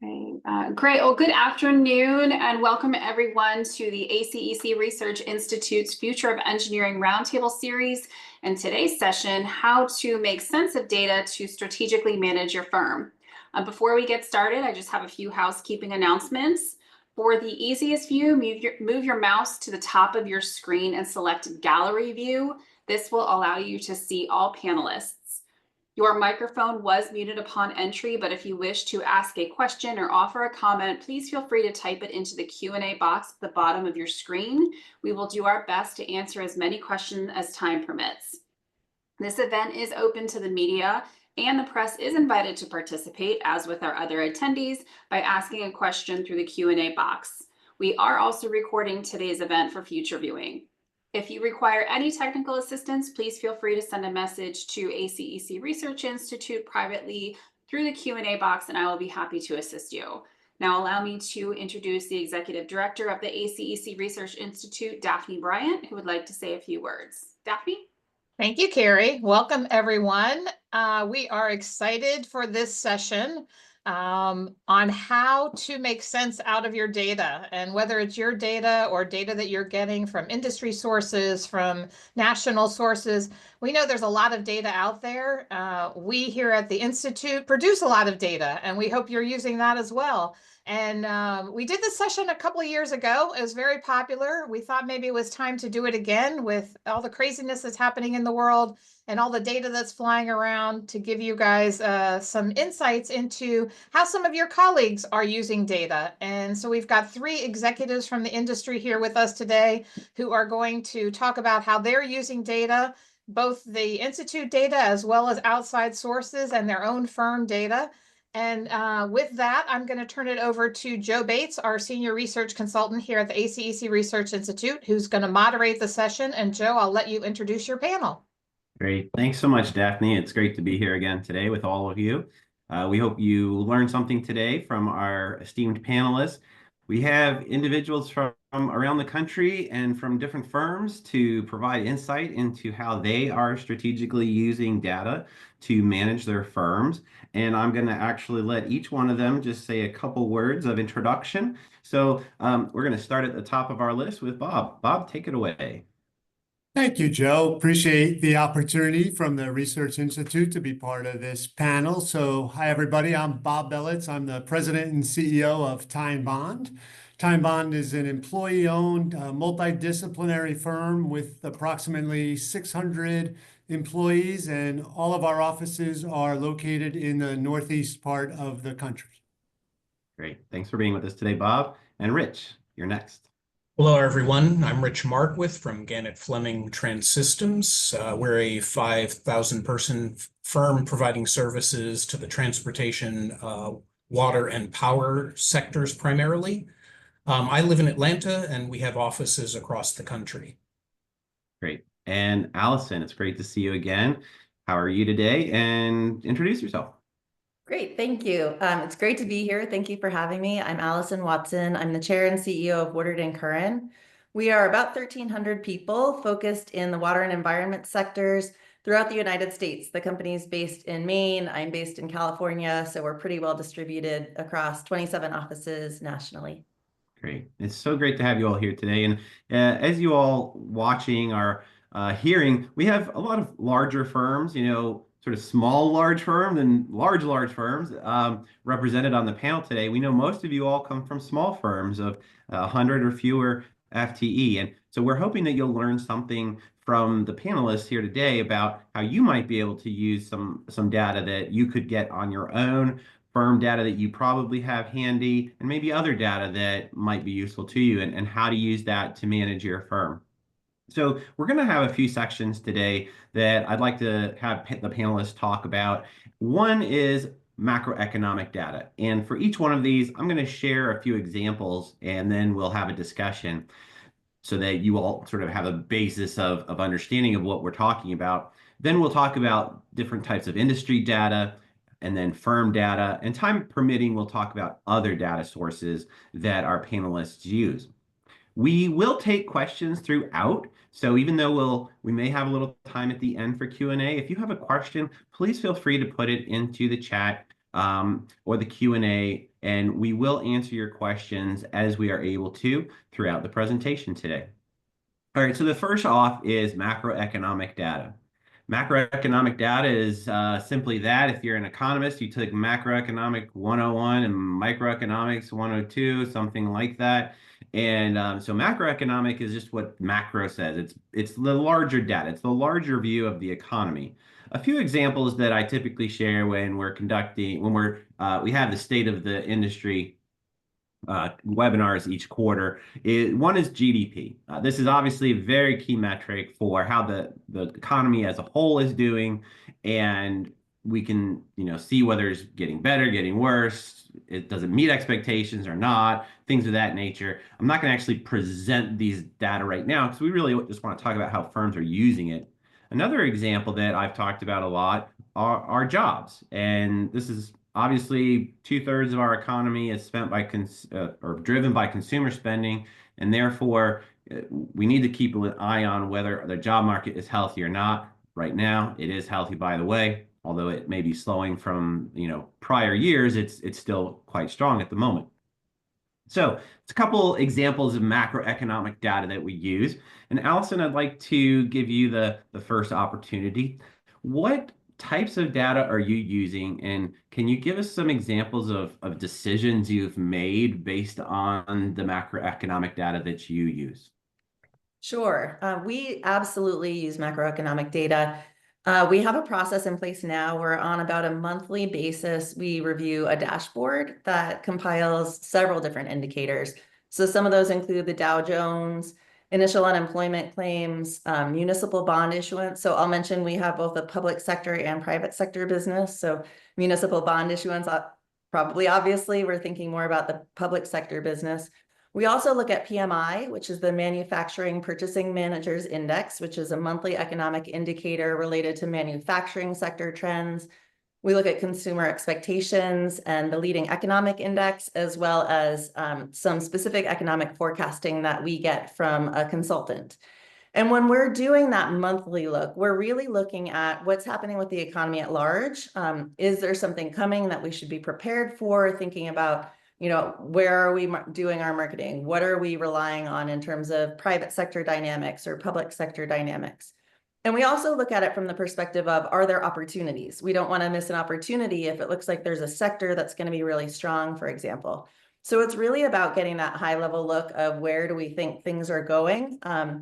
Okay, great. Well, good afternoon and welcome everyone to the ACEC Research Institute's Future of Engineering Roundtable Series. And today's session, how to make sense of data to strategically manage your firm. Before we get started, I just have a few housekeeping announcements. For the easiest view, move your mouse to the top of your screen and select Gallery View. This will allow you to see all panelists. Your microphone was muted upon entry, but if you wish to ask a question or offer a comment, please feel free to type it into the Q&A box at the bottom of your screen. We will do our best to answer as many questions as time permits. This event is open to the media, and the press is invited to participate, as with our other attendees, by asking a question through the Q&A box. We are also recording today's event for future viewing. If you require any technical assistance, please feel free to send a message to ACEC Research Institute privately through the Q&A box, and I will be happy to assist you. Now allow me to introduce the Executive Director of the ACEC Research Institute, Daphne Bryant, who would like to say a few words. Daphne? Thank you, Carrie. Welcome, everyone. We are excited for this session on how to make sense out of your data, and whether it's your data or data that you're getting from industry sources, from national sources. We know there's a lot of data out there. We here at the Institute produce a lot of data, and we hope you're using that as well. And we did this session a couple of years ago. It was very popular. We thought maybe it was time to do it again with all the craziness that's happening in the world and all the data that's flying around, to give you guys some insights into how some of your colleagues are using data. And so we've got 3 executives from the industry here with us today who are going to talk about how they're using data, both the Institute data as well as outside sources and their own firm data. And with that, I'm going to turn it over to Joe Bates, our Senior Research Consultant here at the ACEC Research Institute, who's going to moderate the session. And Joe, I'll let you introduce your panel. Great. Thanks so much, Daphne. It's great to be here again today with all of you. We hope you learned something today from our esteemed panelists. We have individuals from around the country and from different firms to provide insight into how they are strategically using data to manage their firms. And I'm going to actually let each one of them just say a couple words of introduction. So we're going to start at the top of our list with Bob. Bob, take it away. Thank you, Joe. Appreciate the opportunity from the Research Institute to be part of this panel. So hi, everybody. I'm Bob Belitz. I'm the president and CEO of Tyne Bond. Tyne Bond is an employee-owned, multidisciplinary firm with approximately 600 employees, and all of our offices are located in the northeast part of the country. Great. Thanks for being with us today, Bob. And Rich, you're next. Hello, everyone. I'm Rich Markwith from Gannett Fleming Transsystems. We're a 5,000-person firm providing services to the transportation, water, and power sectors primarily. I live in Atlanta, and we have offices across the country. Great. And Allison, it's great to see you again. How are you today? And introduce yourself. Great, thank you. It's great to be here. Thank you for having me. I'm Allison Watson. I'm the chair and CEO of Woodard & Curran. We are about 1,300 people focused in the water and environment sectors throughout the United States. The company is based in Maine. I'm based in California, so we're pretty well distributed across 27 offices nationally. Great. It's so great to have you all here today. And as you all watching or hearing, we have a lot of larger firms, sort of small, large firms and large firms represented on the panel today. We know most of you all come from small firms of 100 or fewer FTE. And so we're hoping that you'll learn something from the panelists here today about how you might be able to use some data that you could get on your own, firm data that you probably have handy, and maybe other data that might be useful to you, and how to use that to manage your firm. So we're going to have a few sections today that I'd like to have the panelists talk about. One is macroeconomic data. And for each one of these, I'm going to share a few examples, and then we'll have a discussion so that you all sort of have a basis of understanding of what we're talking about. Then we'll talk about different types of industry data, and then firm data. And time permitting, we'll talk about other data sources that our panelists use. We will take questions throughout, so even though we may have a little time at the end for Q&A, if you have a question, please feel free to put it into the chat. or the Q&A, and we will answer your questions as we are able to throughout the presentation today. All right, so the first off is macroeconomic data. Macroeconomic data is simply that. If you're an economist, you took macroeconomic 101 and microeconomics 102, something like that. And so macroeconomic is just what macro says. It's the larger data. It's the larger view of the economy. A few examples that I typically share when we're we have the state of the industry webinars each quarter. One is GDP. This is obviously a very key metric for how the economy as a whole is doing, and we can see whether it's getting better, getting worse, it doesn't meet expectations or not, things of that nature. I'm not going to actually present these data right now because we really just want to talk about how firms are using it. Another example that I've talked about a lot are jobs, and this is obviously 2/3 of our economy is spent by or driven by consumer spending, and therefore we need to keep an eye on whether the job market is healthy or not. Right now, it is healthy, by the way, although it may be slowing from prior years. It's still quite strong at the moment. So it's a couple examples of macroeconomic data that we use. And Allison, I'd like to give you the first opportunity. What types of data are you using, and can you give us some examples of decisions you've made based on the macroeconomic data that you use? Sure. We absolutely use macroeconomic data. We have a process in place now where on about a monthly basis, we review a dashboard that compiles several different indicators. So some of those include the Dow Jones, initial unemployment claims, municipal bond issuance. So I'll mention we have both a public sector and private sector business. So municipal bond issuance, probably obviously, we're thinking more about the public sector business. We also look at PMI, which is the Manufacturing Purchasing Managers Index, which is a monthly economic indicator related to manufacturing sector trends. We look at consumer expectations and the leading economic index, as well as some specific economic forecasting that we get from a consultant. And when we're doing that monthly look, we're really looking at what's happening with the economy at large. Is there something coming that we should be prepared for, thinking about where are we doing our marketing? What are we relying on in terms of private sector dynamics or public sector dynamics? And we also look at it from the perspective of, are there opportunities? We don't want to miss an opportunity if it looks like there's a sector that's going to be really strong, for example. So it's really about getting that high level look of where do we think things are going. I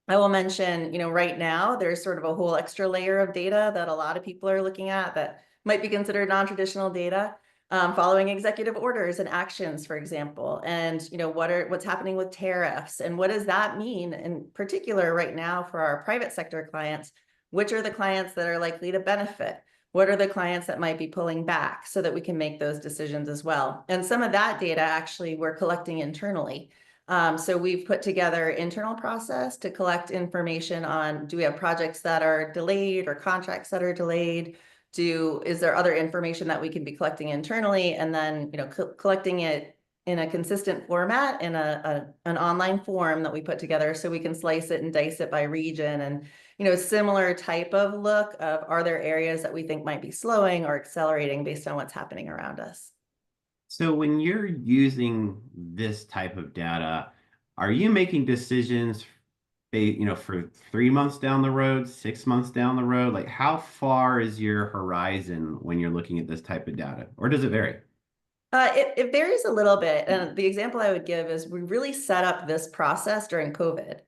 will mention, right now there's sort of a whole extra layer of data that a lot of people are looking at that might be considered non-traditional data. Following executive orders and actions, for example, and what's happening with tariffs, and what does that mean in particular right now for our private sector clients? Which are the clients that are likely to benefit? What are the clients that might be pulling back, so that we can make those decisions as well? And some of that data actually we're collecting internally. So we've put together an internal process to collect information on, do we have projects that are delayed or contracts that are delayed? Is there other information that we can be collecting internally, and then collecting it in a consistent format in an online form that we put together, so we can slice it and dice it by region, and similar type of look of, are there areas that we think might be slowing or accelerating based on what's happening around us? So when you're using this type of data, are you making decisions for 3 months down the road, 6 months down the road? Like, how far is your horizon when you're looking at this type of data, or does it vary? It varies a little bit. And the example I would give is we really set up this process during COVID.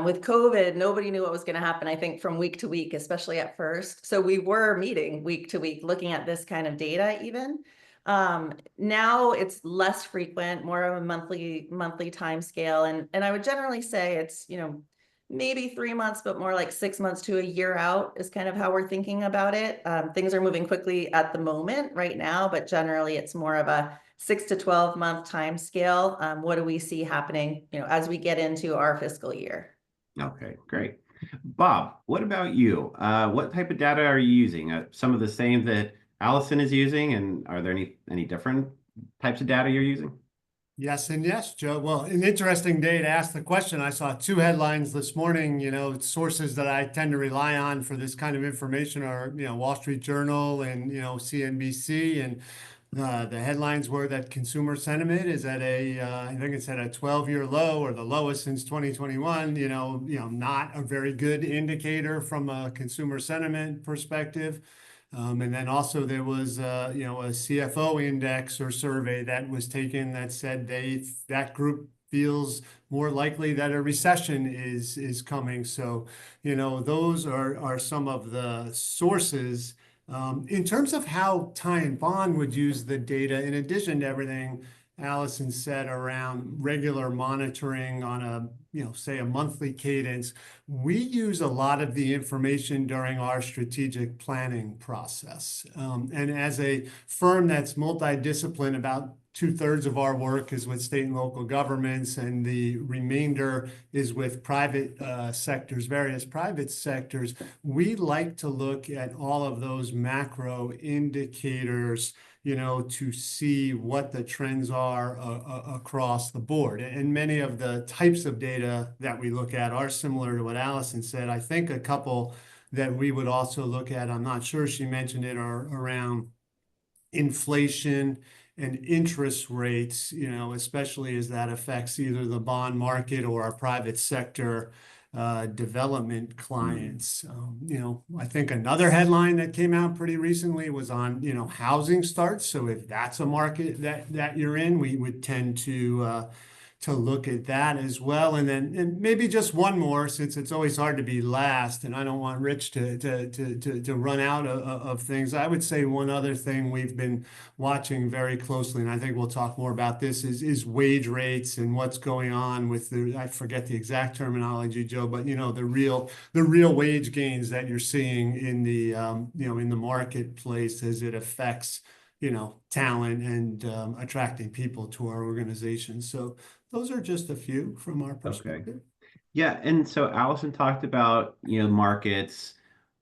With COVID, nobody knew what was going to happen, I think, from week to week, especially at first. So we were meeting week to week, looking at this kind of data even. Now it's less frequent, more of a monthly time scale. And I would generally say it's, maybe 3 months, but more like 6 months to a year out is kind of how we're thinking about it. Things are moving quickly at the moment right now, but generally it's more of a 6 to 12 month time scale. What do we see happening, as we get into our fiscal year? Okay, great. Bob, what about you? What type of data are you using? Some of the same that Allison is using, and are there any different types of data you're using? Yes and yes, Joe. Well, an interesting day to ask the question. I saw two headlines this morning, sources that I tend to rely on for this kind of information are, Wall Street Journal and, CNBC. And the headlines were that consumer sentiment is at I think it's at a 12-year low, or the lowest since 2021, not a very good indicator from a consumer sentiment perspective. And then also there was, a CFO index or survey that was taken that said that group feels more likely that a recession is coming. So, those are some of the sources. In terms of how Ty and Bond would use the data, in addition to everything Allison said around regular monitoring on a, say a monthly cadence, we use a lot of the information during our strategic planning process. And as a firm that's multidisciplined, about 2/3 of our work is with state and local governments, and the remainder is with private sectors, various private sectors. We like to look at all of those macro indicators, to see what the trends are across the board. And many of the types of data that we look at are similar to what Allison said. I think a couple that we would also look at, I'm not sure she mentioned it, are around inflation and interest rates, especially as that affects either the bond market or our private sector development clients. I think another headline that came out pretty recently was on, housing starts. So if that's a market that you're in, we would tend to look at that as well. And maybe just one more, since it's always hard to be last, and I don't want Rich to run out of things. I would say one other thing we've been watching very closely, and I think we'll talk more about this, is wage rates and what's going on with I forget the exact terminology, Joe, but the real wage gains that you're seeing in the in the marketplace as it affects talent and attracting people to our organization. So those are just a few from our perspective. Okay. Yeah, and so Allison talked about, markets,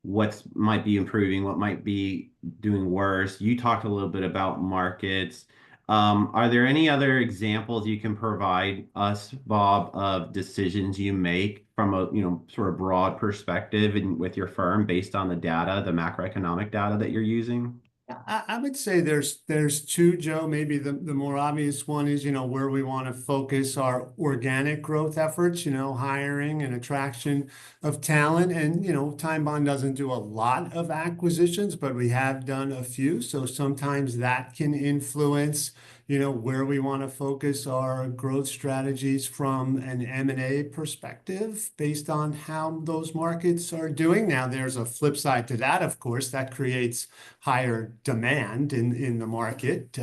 what might be improving, what might be doing worse. You talked a little bit about markets. Are there any other examples you can provide us, Bob, of decisions you make from a, sort of broad perspective and with your firm based on the data, the macroeconomic data that you're using? I would say there's two, Joe. Maybe the more obvious one is, where we want to focus our organic growth efforts, hiring and attraction of talent. And, Time Bond doesn't do a lot of acquisitions, but we have done a few. So sometimes that can influence, where we want to focus our growth strategies from an M&A perspective based on how those markets are doing. Now, there's a flip side to that, of course, that creates higher demand in the market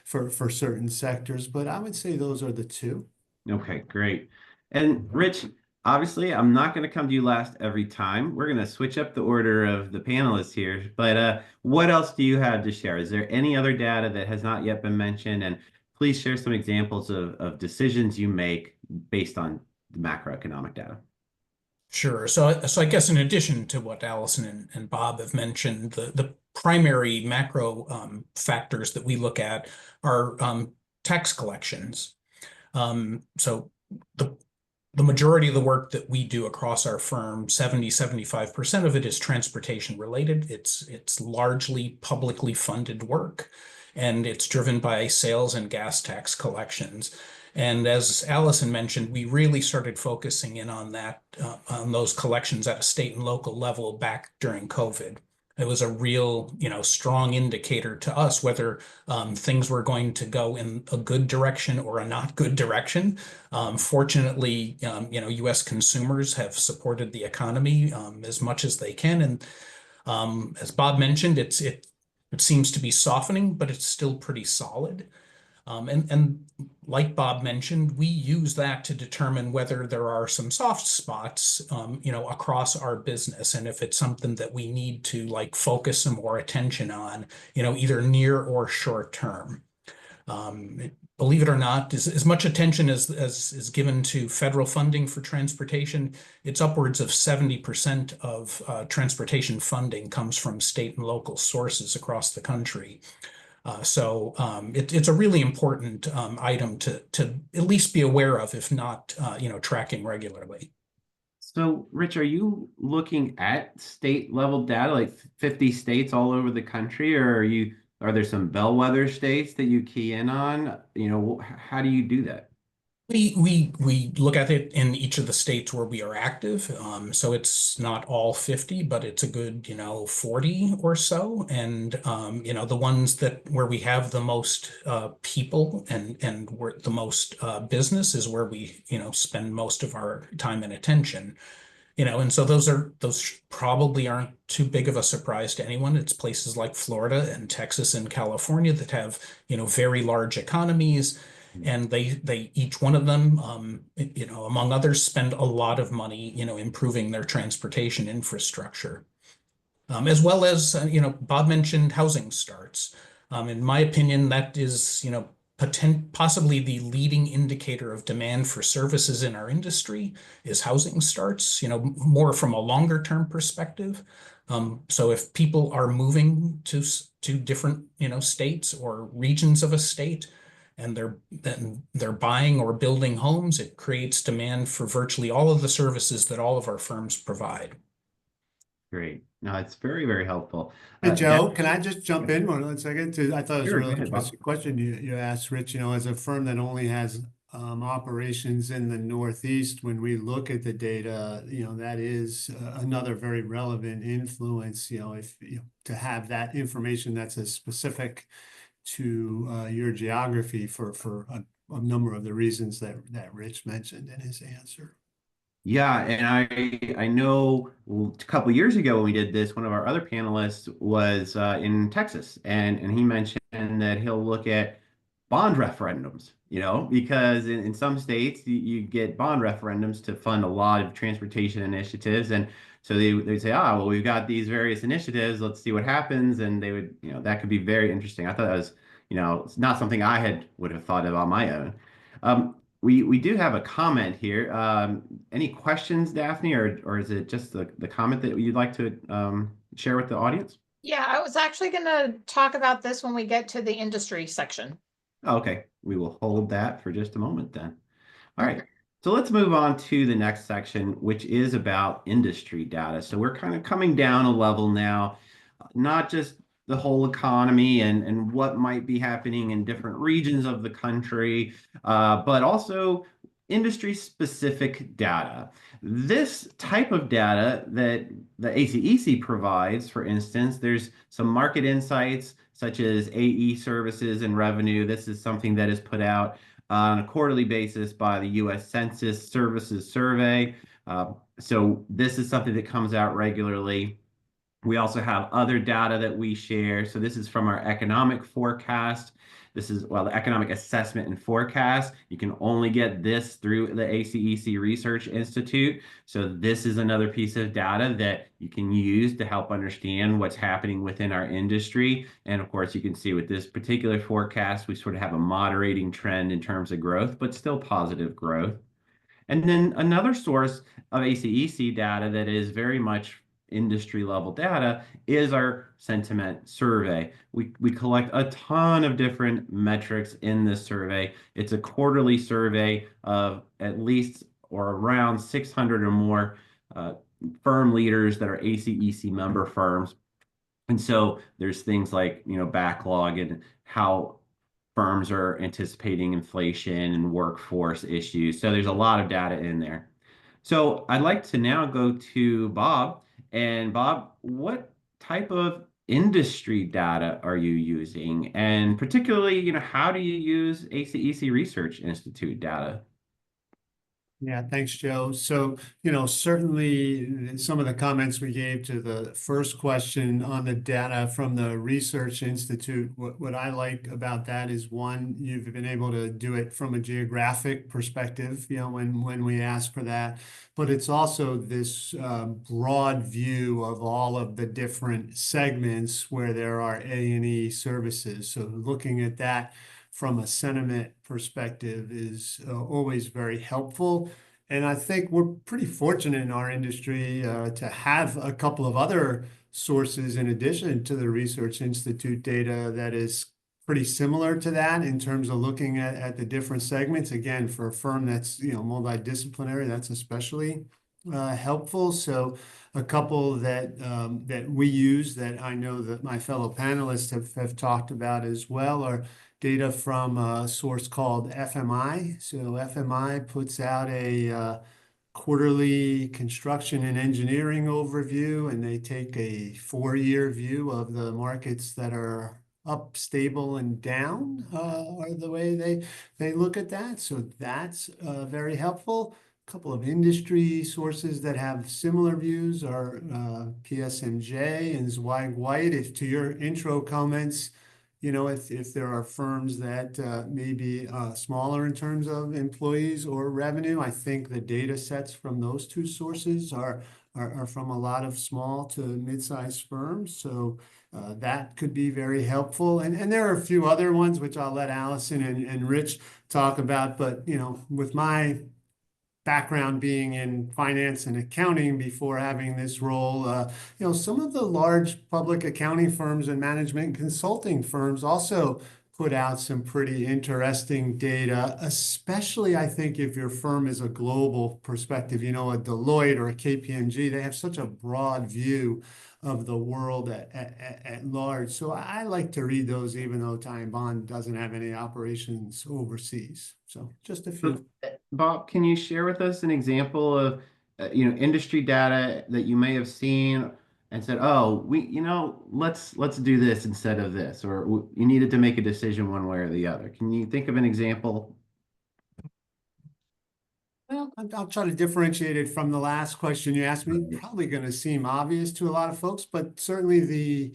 for certain sectors. But I would say those are the two. Okay, great. And Rich, obviously, I'm not going to come to you last every time. We're going to switch up the order of the panelists here. But what else do you have to share? Is there any other data that has not yet been mentioned? And please share some examples of decisions you make based on the macroeconomic data. Sure. So I guess in addition to what Allison and Bob have mentioned, the primary macro factors that we look at are tax collections. So the majority of the work that we do across our firm, 75% of it is transportation related. It's largely publicly funded work, and it's driven by sales and gas tax collections. And as Allison mentioned, we really started focusing in on that, on those collections at a state and local level back during COVID. It was a real, strong indicator to us whether things were going to go in a good direction or a not good direction. Fortunately, U.S. consumers have supported the economy as much as they can, and as Bob mentioned, it seems to be softening, but it's still pretty solid. And like Bob mentioned, we use that to determine whether there are some soft spots, across our business. And if it's something that we need to focus some more attention on, either near or short term. Believe it or not, as much attention as is given to federal funding for transportation, it's upwards of 70% of transportation funding comes from state and local sources across the country. It's a really important item to at least be aware of, if not tracking regularly. So, Rich, are you looking at state level data, like 50 states all over the country, or are there some bellwether states that you key in on? How do you do that? We look at it in each of the states where we are active. So it's not all 50, but it's a good, 40 or so. And the ones where we have the most people and where the most business is where we, spend most of our time and attention. And so those probably aren't too big of a surprise to anyone. It's places like Florida and Texas and California that have, very large economies, and they each one of them, among others, spend a lot of money, improving their transportation infrastructure. As well as, Bob mentioned housing starts. In my opinion, that is, possibly the leading indicator of demand for services in our industry is housing starts, more from a longer term perspective. So if people are moving to different, states or regions of a state, and they're buying or building homes, it creates demand for virtually all of the services that all of our firms provide. Great. No, it's very, very helpful. Hey, Joe, can I just jump in 1 second? I thought it was a Sure, really go ahead, Bob. interesting question you asked, Rich. As a firm that only has operations in the Northeast, when we look at the data, that is another very relevant influence, if to have that information that's as specific to your geography for a number of the reasons that Rich mentioned in his answer. Yeah, and I know a couple years ago when we did this, one of our other panelists was in Texas, and he mentioned that he'll look at bond referendums, because in some states you get bond referendums to fund a lot of transportation initiatives, and so they'd say, well, we've got these various initiatives, let's see what happens, and they would, that could be very interesting. I thought that was, it's not something I would have thought of on my own. We do have a comment here. Any questions, Daphne, or is it just the comment that you'd like to share with the audience? Yeah, I was actually going to talk about this when we get to the industry section. Okay, we will hold that for just a moment then. All right, so let's move on to the next section, which is about industry data. So we're kind of coming down a level now, not just the whole economy and what might be happening in different regions of the country, but also industry-specific data. This type of data that the ACEC provides, for instance, there's some market insights such as AE services and revenue. This is something that is put out on a quarterly basis by the U.S. Census Services Survey. So this is something that comes out regularly. We also have other data that we share. So this is from our economic forecast. This is, the economic assessment and forecast. You can only get this through the ACEC Research Institute. So this is another piece of data that you can use to help understand what's happening within our industry. And of course, you can see with this particular forecast, we sort of have a moderating trend in terms of growth, but still positive growth. And then another source of ACEC data that is very much industry level data is our sentiment survey. We collect a ton of different metrics in this survey. It's a quarterly survey of at least or around 600 or more firm leaders that are ACEC member firms. And so there's things like, backlog and how firms are anticipating inflation and workforce issues. So there's a lot of data in there. So I'd like to now go to Bob. And Bob, what type of industry data are you using? And particularly, how do you use ACEC Research Institute data? Yeah, thanks, Joe. So, certainly some of the comments we gave to the first question on the data from the Research Institute, what I like about that is, one, you've been able to do it from a geographic perspective, when we ask for that, but it's also this broad view of all of the different segments where there are A&E services. So looking at that from a sentiment perspective is always very helpful. And I think we're pretty fortunate in our industry to have a couple of other sources in addition to the Research Institute data that is pretty similar to that in terms of looking at the different segments. Again, for a firm that's, multidisciplinary, that's especially helpful. So a couple that that we use that I know that my fellow panelists have talked about as well are data from a source called FMI. So FMI puts out a quarterly construction and engineering overview, and they take a 4-year view of the markets that are up, stable, and down are the way they look at that. So that's very helpful. A couple of industry sources that have similar views are PSMJ and Zweig White. If to your intro comments, if there are firms that may be smaller in terms of employees or revenue, I think the data sets from those two sources are from a lot of small to mid-sized firms. So that could be very helpful. And there are a few other ones, which I'll let Allison and Rich talk about. But, with my background being in finance and accounting before having this role, some of the large public accounting firms and management consulting firms also put out some pretty interesting data, especially I think if your firm is a global perspective, a Deloitte or a KPMG, they have such a broad view of the world at large. So I like to read those, even though Ty & Bond doesn't have any operations overseas. So just a few. Bob, can you share with us an example of industry data that you may have seen and said, oh, let's do this instead of this, or you needed to make a decision one way or the other? Can you think of an example? Well, I'll try to differentiate it from the last question you asked me. Probably going to seem obvious to a lot of folks, but certainly the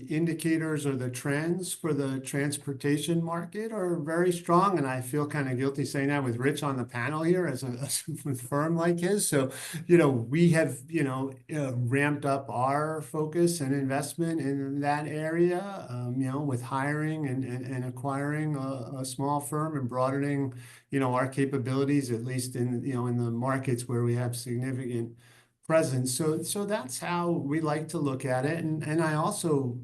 indicators or the trends for the transportation market are very strong. And I feel kind of guilty saying that with Rich on the panel here as a firm like his. So, we have, ramped up our focus and investment in that area, with hiring and acquiring a small firm and broadening, our capabilities, at least in the markets where we have significant presence. So that's how we like to look at it. And I also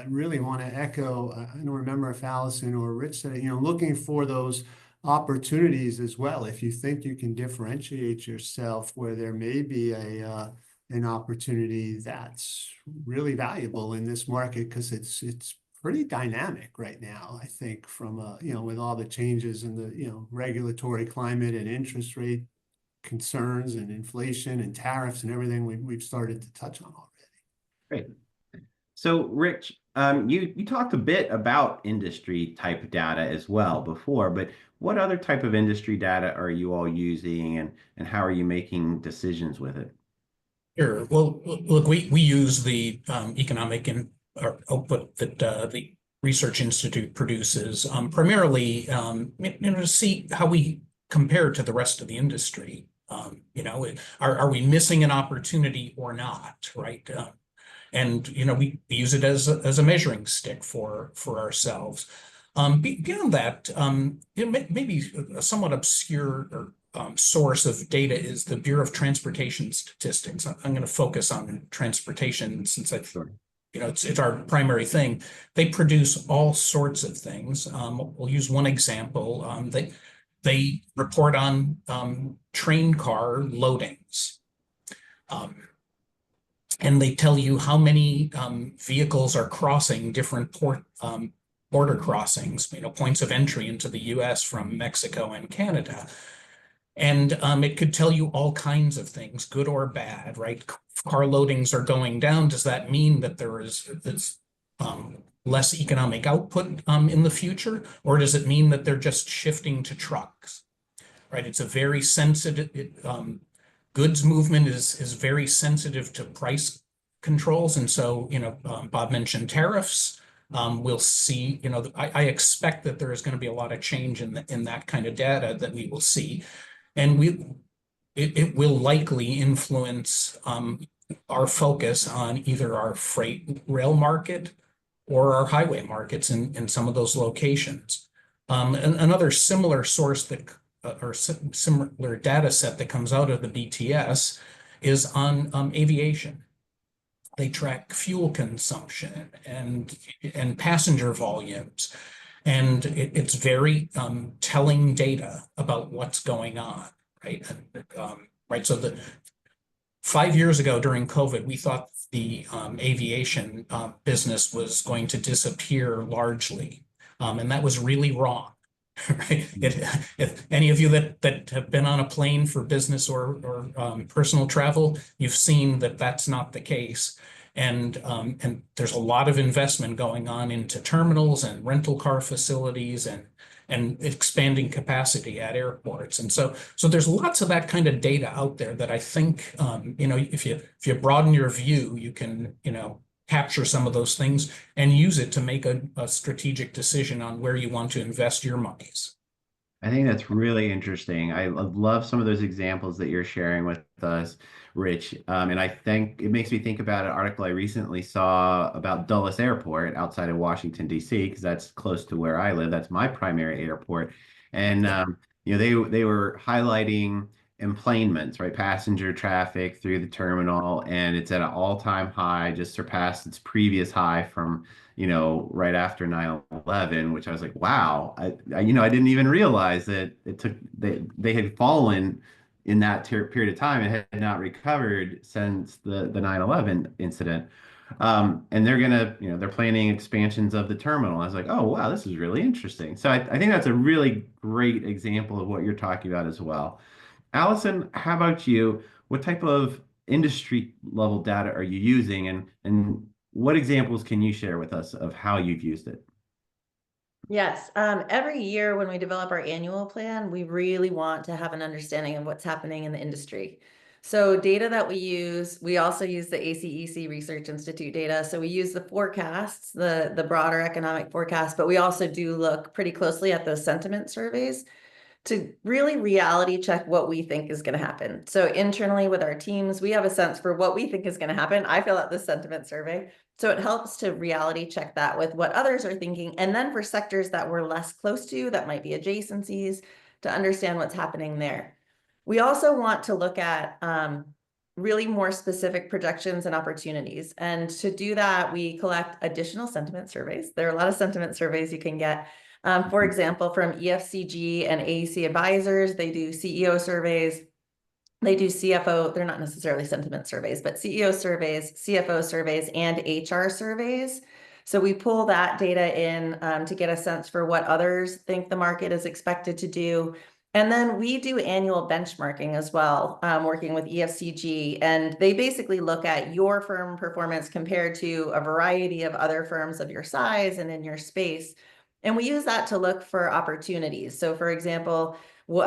really want to echo, I don't remember if Allison or Rich said it, looking for those opportunities as well. If you think you can differentiate yourself where there may be an opportunity that's really valuable in this market, because it's pretty dynamic right now, I think, from with all the changes in the regulatory climate and interest rate concerns and inflation and tariffs and everything we've started to touch on already. Great. So Rich, you talked a bit about industry type data as well before, but what other type of industry data are you all using, and how are you making decisions with it? Sure. Well, look, we use the economic output that the Research Institute produces primarily to see how we compare to the rest of the industry. Are we missing an opportunity or not, right? And we use it as a measuring stick for ourselves. Beyond that, maybe a somewhat obscure source of data is the Bureau of Transportation Statistics. I'm going to focus on transportation since it's our primary thing. They produce all sorts of things. We'll use one example. They report on train car loadings. And they tell you how many vehicles are crossing different border crossings, points of entry into the US from Mexico and Canada. And it could tell you all kinds of things, good or bad, right? Car loadings are going down. Does that mean that there's less economic output in the future? Or does it mean that they're just shifting to trucks, right? It's a very sensitive, goods movement is very sensitive to price controls. And so, Bob mentioned tariffs. We'll see, I expect that there is going to be a lot of change in that kind of data that we will see. And it will likely influence our focus on either our freight rail market or our highway markets in some of those locations. Another similar source or similar data set that comes out of the BTS is on aviation. They track fuel consumption and passenger volumes. And it's very telling data about what's going on, right? Right. So 5 years ago during COVID, we thought the aviation business was going to disappear largely. And that was really wrong. Right. If any of you that have been on a plane for business or personal travel, you've seen that that's not the case. And there's a lot of investment going on into terminals and rental car facilities and expanding capacity at airports. And so there's lots of that kind of data out there that I think, if you broaden your view, you can, capture some of those things and use it to make a strategic decision on where you want to invest your monies. I think that's really interesting. I love some of those examples that you're sharing with us, Rich. And I think it makes me think about an article I recently saw about Dulles Airport outside of Washington, D.C., because that's close to where I live. That's my primary airport. And, they were highlighting enplanements, right? Passenger traffic through the terminal, and it's at an all-time high, just surpassed its previous high from right after 9/11, which I was like, wow, I didn't even realize that they had fallen in that period of time and had not recovered since the 9/11 incident. And they're planning expansions of the terminal. I was like, oh, wow, this is really interesting. So I think that's a really great example of what you're talking about as well. Allison, how about you? What type of industry level data are you using, and what examples can you share with us of how you've used it? Yes, every year when we develop our annual plan, we really want to have an understanding of what's happening in the industry. So data that we use, we also use the ACEC Research Institute data. So we use the forecasts, the broader economic forecast, but we also do look pretty closely at those sentiment surveys to really reality check what we think is going to happen. So internally with our teams, we have a sense for what we think is going to happen. I fill out the sentiment survey. So it helps to reality check that with what others are thinking. And then for sectors that we're less close to, that might be adjacencies, to understand what's happening there. We also want to look at really more specific projections and opportunities. And to do that, we collect additional sentiment surveys. There are a lot of sentiment surveys you can get. For example, from EFCG and AEC Advisors, they do CEO surveys. They do CFO, they're not necessarily sentiment surveys, but CEO surveys, CFO surveys, and HR surveys. So we pull that data in to get a sense for what others think the market is expected to do. And then we do annual benchmarking as well, working with EFCG, and they basically look at your firm performance compared to a variety of other firms of your size and in your space. And we use that to look for opportunities. So for example,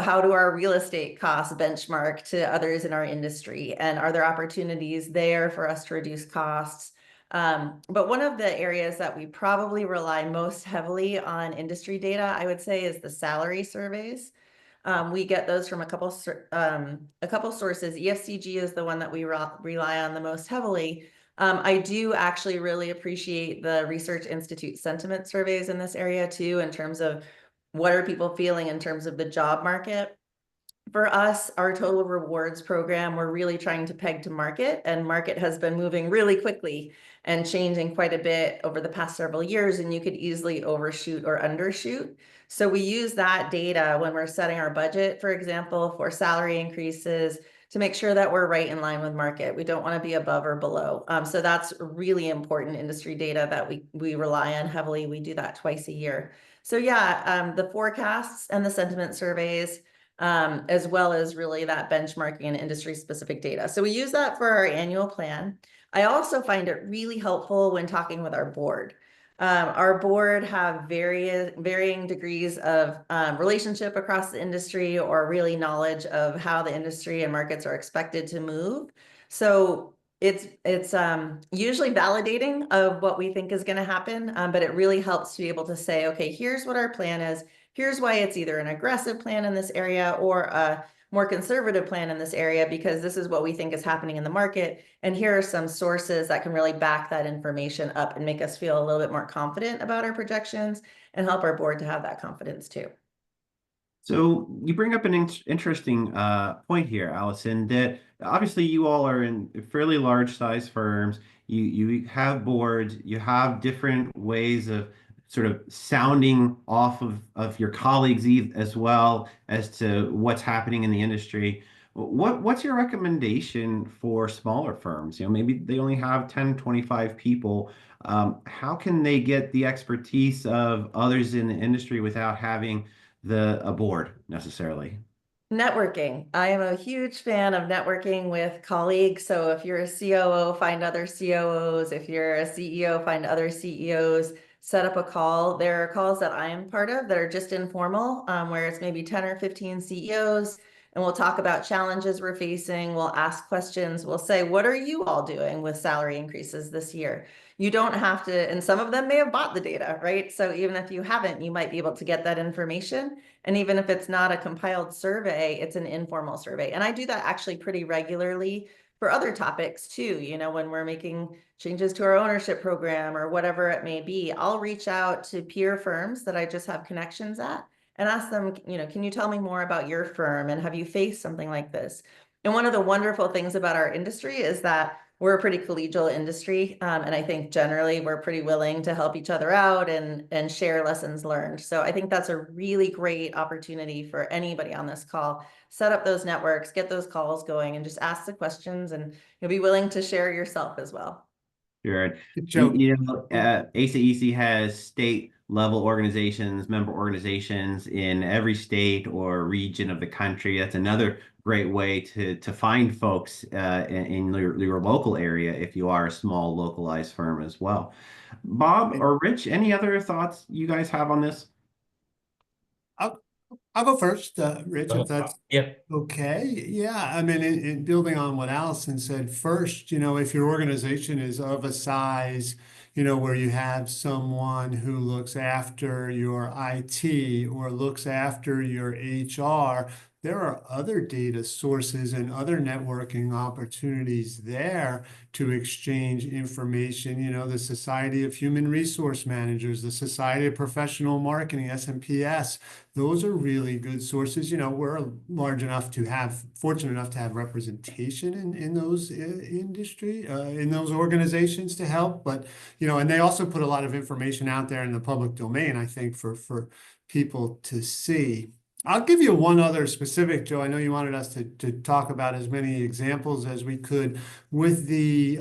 how do our real estate costs benchmark to others in our industry? And are there opportunities there for us to reduce costs? But one of the areas that we probably rely most heavily on industry data, I would say, is the salary surveys. We get those from a couple sources. EFCG is the one that we rely on the most heavily. I do actually really appreciate the Research Institute sentiment surveys in this area too, in terms of what are people feeling in terms of the job market. For us, our total rewards program, we're really trying to peg to market, and market has been moving really quickly and changing quite a bit over the past several years, and you could easily overshoot or undershoot. So we use that data when we're setting our budget, for example, for salary increases, to make sure that we're right in line with market. We don't want to be above or below. So that's really important industry data that we rely on heavily. We do that twice a year. So yeah, the forecasts and the sentiment surveys, as well as really that benchmarking and industry specific data. So we use that for our annual plan. I also find it really helpful when talking with our board. Our board have varying degrees of relationship across the industry, or really knowledge of how the industry and markets are expected to move. So it's usually validating of what we think is going to happen, but it really helps to be able to say, okay, here's what our plan is. Here's why it's either an aggressive plan in this area or a more conservative plan in this area, because this is what we think is happening in the market. And here are some sources that can really back that information up and make us feel a little bit more confident about our projections and help our board to have that confidence too. So you bring up an interesting point here, Allison, that obviously you all are in fairly large size firms, you have boards, you have different ways of sort of sounding off of your colleagues as well as to what's happening in the industry. What's your recommendation for smaller firms? You know, maybe they only have 10, 25 people. How can they get the expertise of others in the industry without having a board necessarily? Networking. I am a huge fan of networking with colleagues. So if you're a COO, find other COOs. If you're a CEO, find other CEOs. Set up a call. There are calls that I am part of that are just informal, where it's maybe 10 or 15 CEOs, and we'll talk about challenges we're facing. We'll ask questions. We'll say, what are you all doing with salary increases this year? You don't have to, and some of them may have bought the data, right? So even if you haven't, you might be able to get that information. And even if it's not a compiled survey, it's an informal survey. And I do that actually pretty regularly for other topics too. You know, when we're making changes to our ownership program or whatever it may be, I'll reach out to peer firms that I just have connections at and ask them, you know, can you tell me more about your firm and have you faced something like this? And one of the wonderful things about our industry is that we're a pretty collegial industry. And I think generally we're pretty willing to help each other out and share lessons learned. So I think that's a really great opportunity for anybody on this call. Set up those networks, get those calls going, and just ask the questions, and you'll be willing to share yourself as well. Sure. Joe. You know, ACEC has state level organizations, member organizations in every state or region of the country. That's another great way to find folks in your local area if you are a small localized firm as well. Bob or Rich, any other thoughts you guys have on this? I'll go first, Rich, if that's Yep. okay. Yeah, I mean, in building on what Allison said first, you know, if your organization is of a size, you know, where you have someone who looks after your IT or looks after your HR, there are other data sources and other networking opportunities there to exchange information. You know, the Society of Human Resource Managers, the Society of Professional Marketing, SMPS, those are really good sources. You know, we're fortunate enough to have representation in those in those organizations to help. But, you know, and they also put a lot of information out there in the public domain, I think, for people to see. I'll give you one other specific, Joe. I know you wanted us to talk about as many examples as we could with the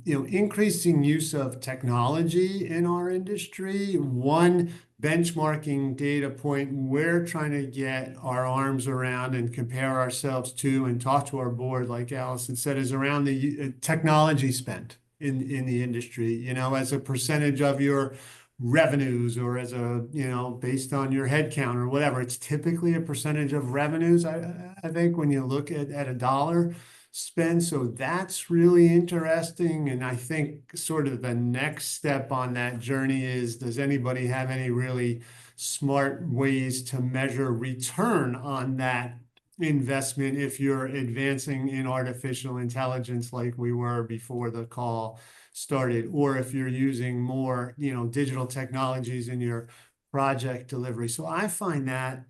you know, increasing use of technology in our industry. One benchmarking data point we're trying to get our arms around and compare ourselves to and talk to our board, like Allison said, is around the technology spent in the industry, you know, as a percentage of your revenues or as a, you know, based on your head count or whatever. It's typically a percentage of revenues, I think, when you look at a dollar spend. So that's really interesting. And I think sort of the next step on that journey is, does anybody have any really smart ways to measure return on that investment if you're advancing in artificial intelligence like we were before the call started, or if you're using more, you know, digital technologies in your project delivery. So I find that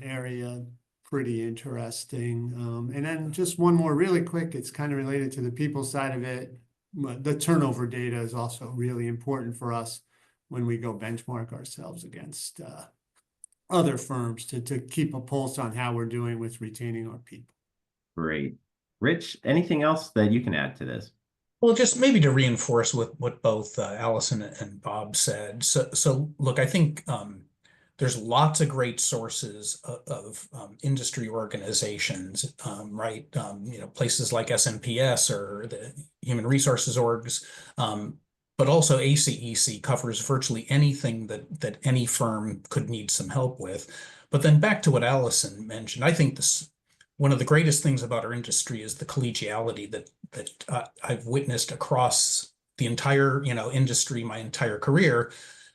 area pretty interesting. And then just one more really quick, it's kind of related to the people side of it. The turnover data is also really important for us when we go benchmark ourselves against other firms to keep a pulse on how we're doing with retaining our people. Great. Rich, anything else that you can add to this? Well, just maybe to reinforce what both Allison and Bob said. So look, I think there's lots of great sources of industry organizations, right? You know, places like SMPS or the Human Resources orgs, but also ACEC covers virtually anything that any firm could need some help with. But then back to what Allison mentioned, I think one of the greatest things about our industry is the collegiality that I've witnessed across the entire, you know, industry, my entire career.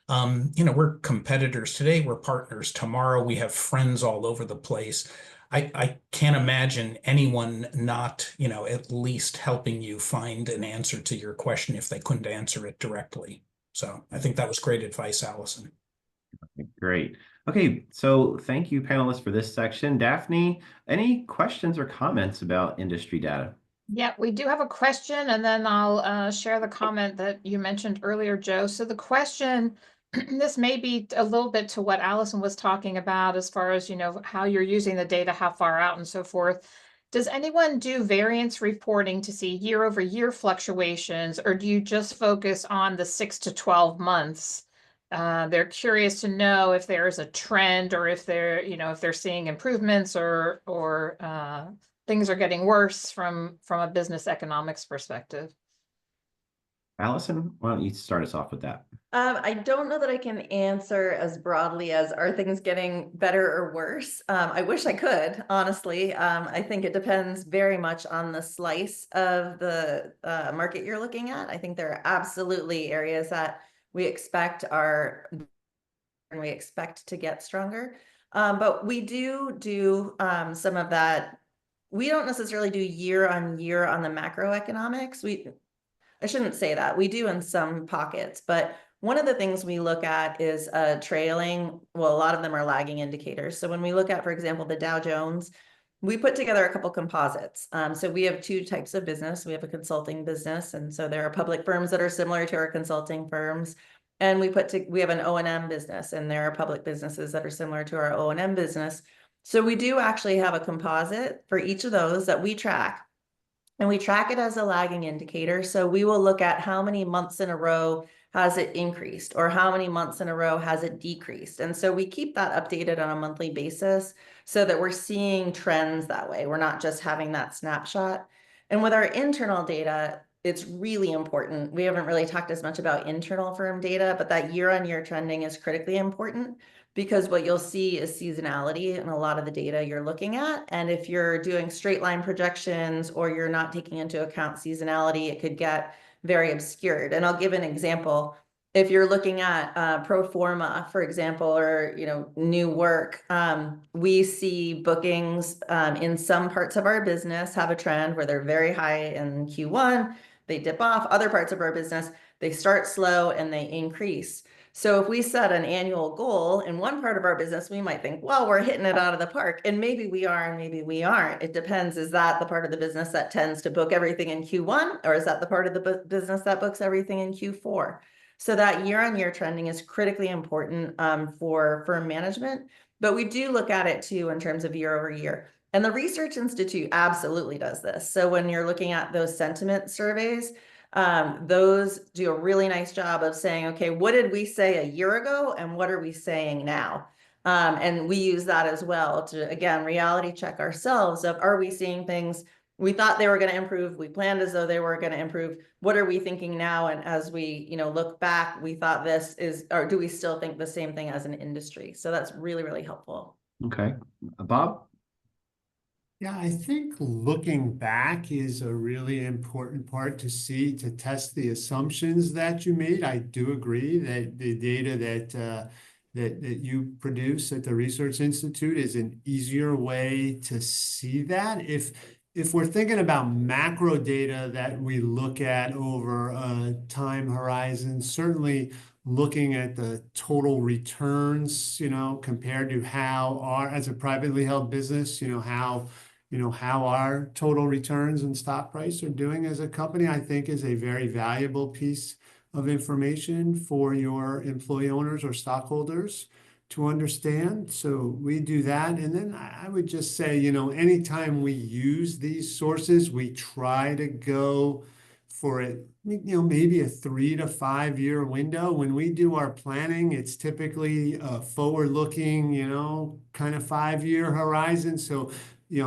You know, we're competitors today, we're partners tomorrow, we have friends all over the place. I can't imagine anyone not, you know, at least helping you find an answer to your question if they couldn't answer it directly. So I think that was great advice, Allison. Great. Okay, so thank you, panelists, for this section. Daphne, any questions or comments about industry data? Yeah, we do have a question, and then I'll share the comment that you mentioned earlier, Joe. So the question, this may be a little bit to what Allison was talking about as far as, how you're using the data, how far out and so forth. Does anyone do variance reporting to see year-over-year fluctuations, or do you just focus on the 6 to 12 months? They're curious to know if there's a trend or if they're seeing improvements or things are getting worse from a business economics perspective. Allison, why don't you start us off with that? I don't know that I can answer as broadly as are things getting better or worse. I wish I could, honestly. I think it depends very much on the slice of the market you're looking at. I think there are absolutely areas that we expect to get stronger. But we do some of that. We don't necessarily do year on year on the macroeconomics. I shouldn't say that. We do in some pockets, but one of the things we look at is trailing. Well, a lot of them are lagging indicators. So when we look at, for example, the Dow Jones, we put together a couple composites. So we have two types of business. We have a consulting business, and so there are public firms that are similar to our consulting firms. And we have an O&M business, and there are public businesses that are similar to our O&M business. So we do actually have a composite for each of those that we track. And we track it as a lagging indicator. So we will look at how many months in a row has it increased or how many months in a row has it decreased. And so we keep that updated on a monthly basis so that we're seeing trends that way. We're not just having that snapshot. And with our internal data, it's really important. We haven't really talked as much about internal firm data, but that year-on-year trending is critically important, because what you'll see is seasonality in a lot of the data you're looking at. And if you're doing straight line projections or you're not taking into account seasonality, it could get very obscured. And I'll give an example. If you're looking at pro forma, for example, or new work, we see bookings in some parts of our business have a trend where they're very high in Q1, they dip off. Other parts of our business, they start slow and they increase. So if we set an annual goal in one part of our business, we might think, well, we're hitting it out of the park. And maybe we are, and maybe we aren't. It depends. Is that the part of the business that tends to book everything in Q1? Or is that the part of the business that books everything in Q4? So that year-on-year trending is critically important for firm management. But we do look at it too in terms of year over year. And the Research Institute absolutely does this. So when you're looking at those sentiment surveys, those do a really nice job of saying, okay, what did we say a year ago and what are we saying now? And we use that as well to, again, reality check ourselves of, are we seeing things we thought they were going to improve? We planned as though they were going to improve. What are we thinking now? And as we, look back, we thought this is, or do we still think the same thing as an industry? So that's really, really helpful. Okay. Bob? Yeah, I think looking back is a really important part to test the assumptions that you made. I do agree that the data that you produce at the Research Institute is an easier way to see that. If we're thinking about macro data that we look at over a time horizon, certainly looking at the total returns, compared to how as a privately held business, how our total returns and stock price are doing as a company, I think is a very valuable piece of information for your employee owners or stockholders to understand. So we do that. And then I would just say, anytime we use these sources, we try to go for it, maybe a 3 to 5 year window. When we do our planning, it's typically a forward-looking, kind of 5-year horizon. So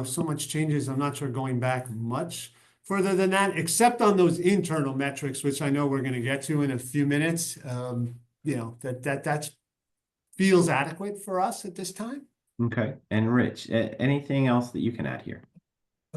so much changes. I'm not sure going back much further than that, except on those internal metrics, which I know we're going to get to in a few minutes. That feels adequate for us at this time. Okay. And Rich, anything else that you can add here?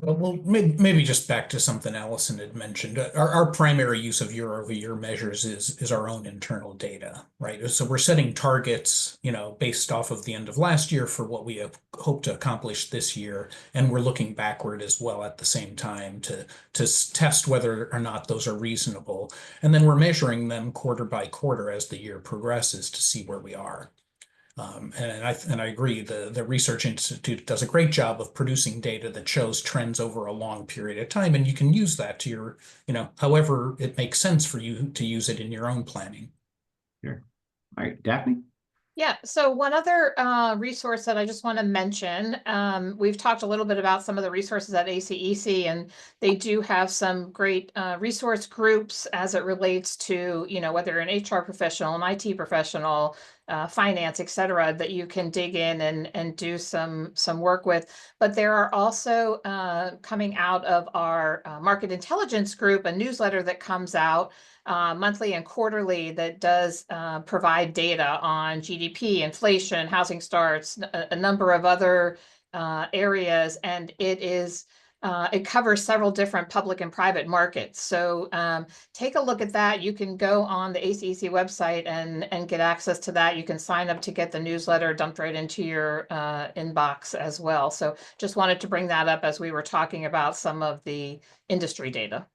Well, maybe just back to something Allison had mentioned. Our primary use of year-over-year measures is our own internal data, right? So we're setting targets, based off of the end of last year for what we have hoped to accomplish this year, and we're looking backward as well at the same time to test whether or not those are reasonable, and then we're measuring them quarter by quarter as the year progresses to see where we are. And I agree, the Research Institute does a great job of producing data that shows trends over a long period of time, and you can use that to your, however it makes sense for you to use it in your own planning. Sure. All right, Daphne? Yeah, so one other resource that I just want to mention, we've talked a little bit about some of the resources at ACEC, and they do have some great resource groups as it relates to, whether you're an HR professional, an IT professional, finance, et cetera, that you can dig in and do some work with. But there are also coming out of our market intelligence group, a newsletter that comes out monthly and quarterly that does provide data on GDP, inflation, housing starts, a number of other areas, and it covers several different public and private markets. So take a look at that. You can go on the ACEC website and get access to that. You can sign up to get the newsletter dumped right into your inbox as well. So just wanted to bring that up as we were talking about some of the industry data.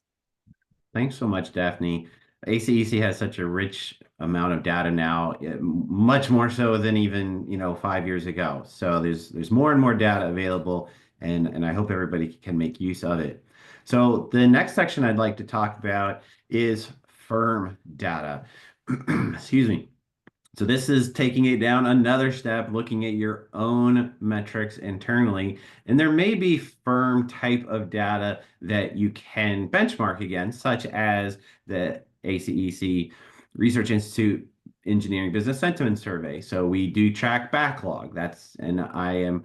Thanks so much, Daphne. ACEC has such a rich amount of data now, much more so than even 5 years ago. So there's more and more data available, and I hope everybody can make use of it. So the next section I'd like to talk about is firm data. Excuse me. So this is taking it down another step, looking at your own metrics internally. And there may be firm type of data that you can benchmark against, such as the ACEC Research Institute Engineering Business Sentiment Survey. So we do track backlog. And I am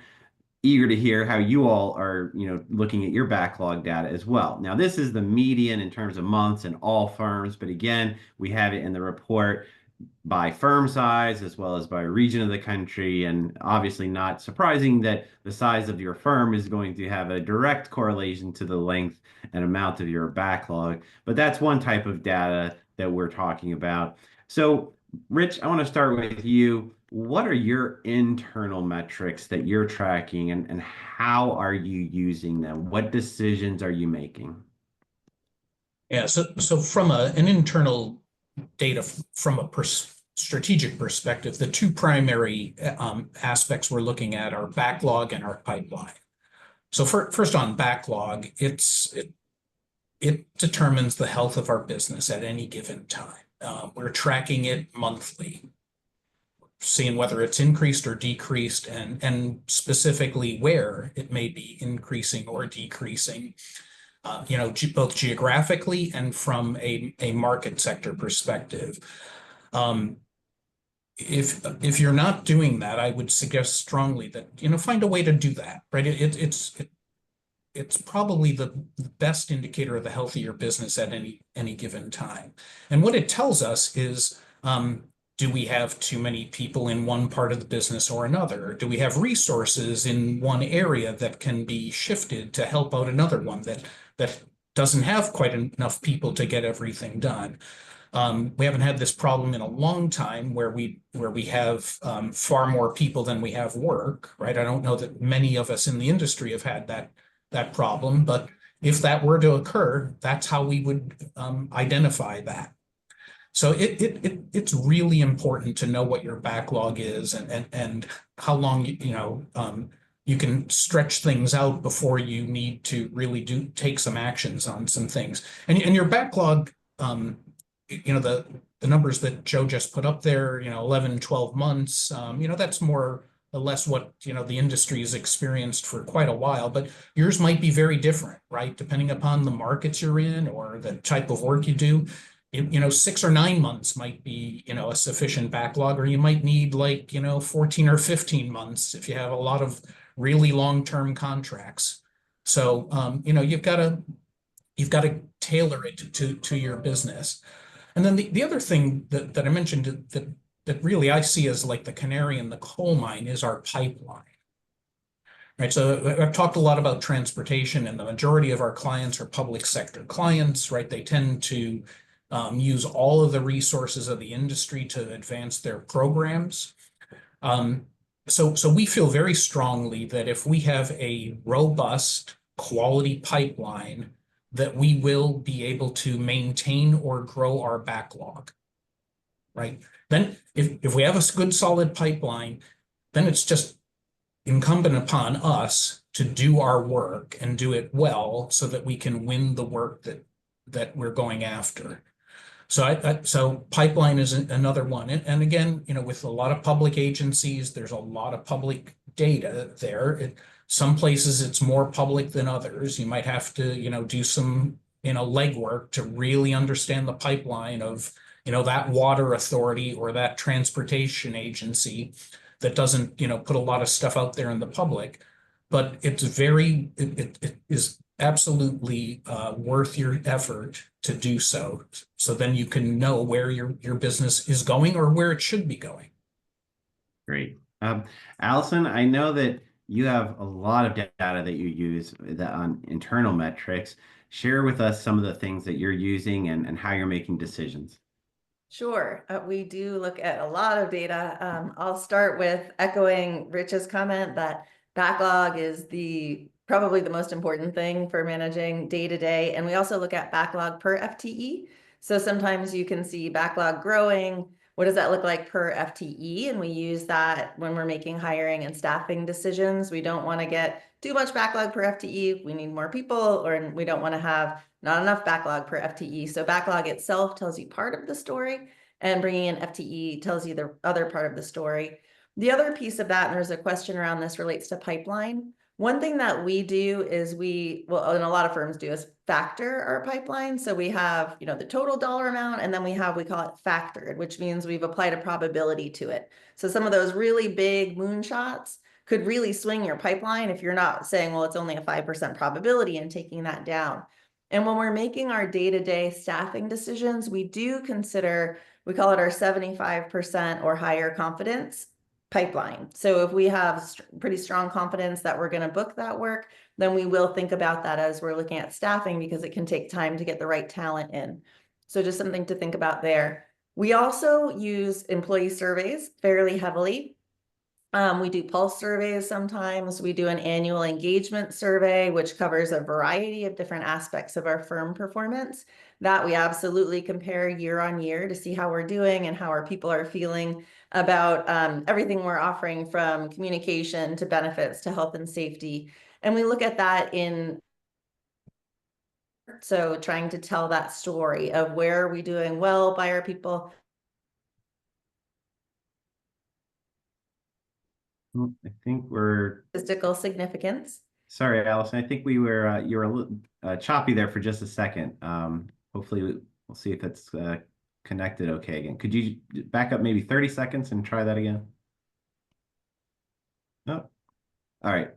eager to hear how you all are, looking at your backlog data as well. Now, this is the median in terms of months in all firms, but again, we have it in the report by firm size as well as by region of the country, and obviously not surprising that the size of your firm is going to have a direct correlation to the length and amount of your backlog. But that's one type of data that we're talking about. So Rich, I want to start with you. What are your internal metrics that you're tracking, and how are you using them? What decisions are you making? Yeah, so from an internal data from a strategic perspective, the two primary aspects we're looking at are backlog and our pipeline. So first on backlog, it determines the health of our business at any given time. We're tracking it monthly, seeing whether it's increased or decreased, and specifically where it may be increasing or decreasing. Both geographically and from a market sector perspective. If you're not doing that, I would suggest strongly that, find a way to do that, right? It's probably the best indicator of the health of your business at any given time. And what it tells us is, do we have too many people in one part of the business or another? Do we have resources in one area that can be shifted to help out another one that doesn't have quite enough people to get everything done? We haven't had this problem in a long time where we have far more people than we have work, right? I don't know that many of us in the industry have had that problem, but if that were to occur, that's how we would identify that. So it's really important to know what your backlog is and how long you can stretch things out before you need to really take some actions on some things. And your backlog, the numbers that Joe just put up there, 11, 12 months, that's more or less what the industry has experienced for quite a while, but yours might be very different, right? Depending upon the markets you're in or the type of work you do. 6 or 9 months might be, a sufficient backlog, or you might need 14 or 15 months if you have a lot of really long-term contracts. So, you've got to tailor it to your business. And then the other thing that I mentioned that really I see as like the canary in the coal mine is our pipeline. Right, so I've talked a lot about transportation, and the majority of our clients are public sector clients, right? They tend to use all of the resources of the industry to advance their programs. So we feel very strongly that if we have a robust quality pipeline, that we will be able to maintain or grow our backlog. right? Then if we have a good solid pipeline, then it's just incumbent upon us to do our work and do it well so that we can win the work that we're going after. So so pipeline is another one. And again, with a lot of public agencies, there's a lot of public data there. Some places it's more public than others. You might have to, do some, legwork to really understand the pipeline of, that water authority or that transportation agency that doesn't, put a lot of stuff out there in the public. But it's it is absolutely worth your effort to do so. So then you can know where your business is going or where it should be going. Great. Allison, I know that you have a lot of data that you use on internal metrics. Share with us some of the things that you're using and how you're making decisions. Sure. We do look at a lot of data. I'll start with echoing Rich's comment that backlog is probably the most important thing for managing day to day. And we also look at backlog per FTE. So sometimes you can see backlog growing. What does that look like per FTE? And we use that when we're making hiring and staffing decisions. We don't want to get too much backlog per FTE. We need more people, or we don't want to have not enough backlog per FTE. So backlog itself tells you part of the story, and bringing in FTE tells you the other part of the story. The other piece of that, and there's a question around this, relates to pipeline. One thing that we do is and a lot of firms do, is factor our pipeline. So we have, the total dollar amount, and then we call it factored, which means we've applied a probability to it. So some of those really big moonshots could really swing your pipeline if you're not saying, well, it's only a 5% probability, and taking that down. And when we're making our day-to-day staffing decisions, we do consider, we call it our 75% or higher confidence pipeline. So if we have pretty strong confidence that we're going to book that work, then we will think about that as we're looking at staffing, because it can take time to get the right talent in. So just something to think about there. We also use employee surveys fairly heavily. We do pulse surveys sometimes. We do an annual engagement survey, which covers a variety of different aspects of our firm performance that we absolutely compare year on year to see how we're doing and how our people are feeling about everything we're offering, from communication to benefits to health and safety. And we look at that so trying to tell that story of where are we doing well by our people. I think we're Statistical significance. sorry, Allison. I think you were a little choppy there for just a second. Hopefully we'll see if it's connected okay again. Could you back up maybe 30 seconds and try that again? Oh, all right.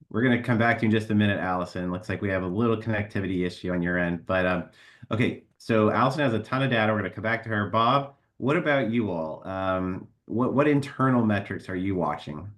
We're going to come back to you in just a minute, Allison. Looks like we have a little connectivity issue on your end, but okay. So Allison has a ton of data. We're going to come back to her. Bob, what about you all? What internal metrics are you watching?